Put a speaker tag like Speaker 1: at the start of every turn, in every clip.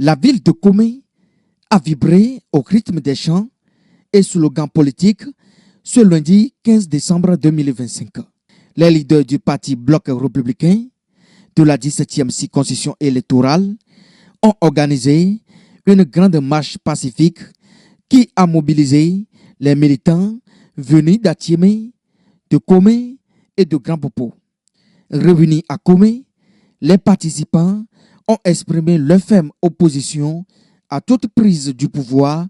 Speaker 1: La ville de Komé a vibré au rythme des chants et slogans politiques ce lundi 15 décembre 2025. Les leaders du parti Bloc républicain de la 17e circonscription électorale ont organisé une grande marche pacifique qui a mobilisé les militants venus d'Atiémé, de Komé et de Grand Popo. Réunis à Komé, les participants ont exprimé leur ferme opposition à toute prise du pouvoir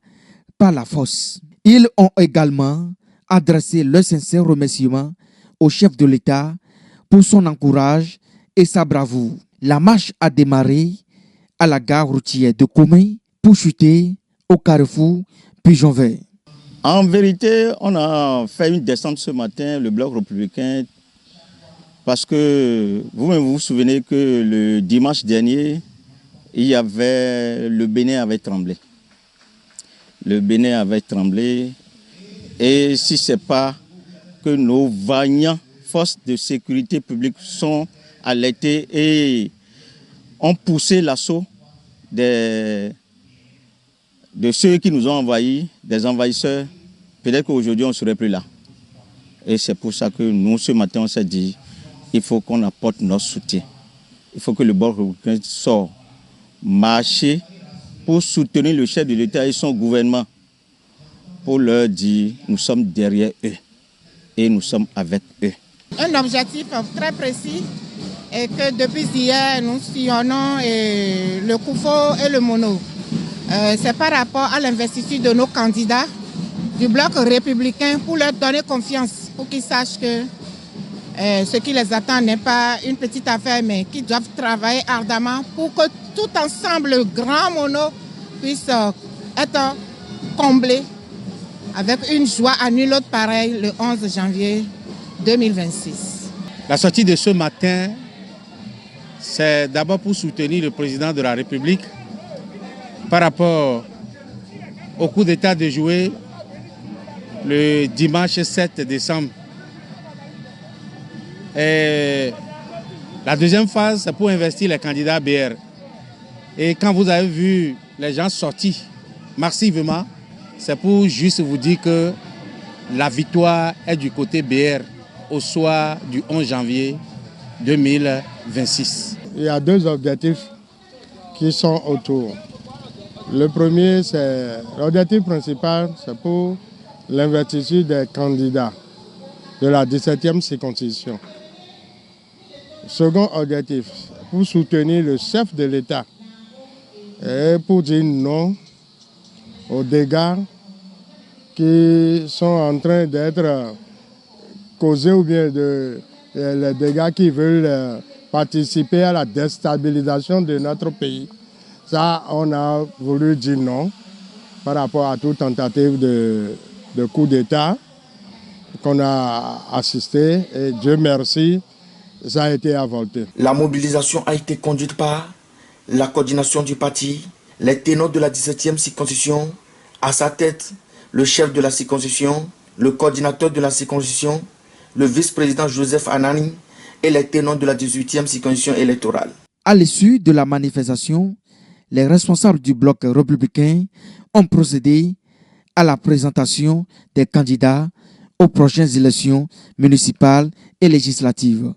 Speaker 1: par la force. Ils ont également adressé leurs sincères remerciements au chef de l'État pour son encouragement et sa bravoure. La marche a démarré à la gare routière de Komé pour chuter au carrefour Pigeon Vert.
Speaker 2: En vérité, on a fait une descente ce matin, le Bloc républicain, parce que vous-même vous souvenez que le dimanche dernier, le Bénin avait tremblé. Le Bénin avait tremblé et si ce n'est pas que nos vaillants forces de sécurité publique sont alertés et ont poussé l'assaut de ceux qui nous ont envahis, des envahisseurs, peut-être qu'aujourd'hui on ne serait plus là. Et c'est pour ça que nous, ce matin, on s'est dit, il faut qu'on apporte notre soutien. Il faut que le Bloc républicain sorte, marcher pour soutenir le chef de l'État et son gouvernement, pour leur dire, nous sommes derrière eux et nous sommes avec eux.
Speaker 3: Un objectif très précis est que depuis hier, nous sillonnons le Koufo et le Mono. C'est par rapport à l'investiture de nos candidats du Bloc républicain pour leur donner confiance, pour qu'ils sachent que ce qui les attend n'est pas une petite affaire, mais qu'ils doivent travailler ardemment pour que tout ensemble, le grand Mono puisse être comblé avec une joie à nul autre pareil le 11 janvier 2026.
Speaker 4: La sortie de ce matin, c'est d'abord pour soutenir le président de la République par rapport au coup d'État de jouer le dimanche 7 décembre. Et la deuxième phase, c'est pour investir les candidats BR. Et quand vous avez vu les gens sortis massivement, c'est pour juste vous dire que la victoire est du côté BR au soir du 11 janvier 2026.
Speaker 5: Il y a deux objectifs qui sont autour. Le premier, c'est l'objectif principal, c'est pour l'investiture des candidats de la 17e circonscription. Second objectif, pour soutenir le chef de l'État et pour dire non aux dégâts qui sont en train d'être causés ou bien les dégâts qui veulent participer à la déstabilisation de notre pays. Ça, on a voulu dire non par rapport à toute tentative de coup d'État qu'on a assisté et Dieu merci, ça a été avorté.
Speaker 1: La mobilisation a été conduite par la coordination du parti, les ténors de la 17e circonscription, à sa tête le chef de la circonscription, le coordinateur de la circonscription, le vice-président Joseph Anani et les ténors de la 18e circonscription électorale. À l'issue de la manifestation, les responsables du Bloc républicain ont procédé à la présentation des candidats aux prochaines élections municipales et législatives.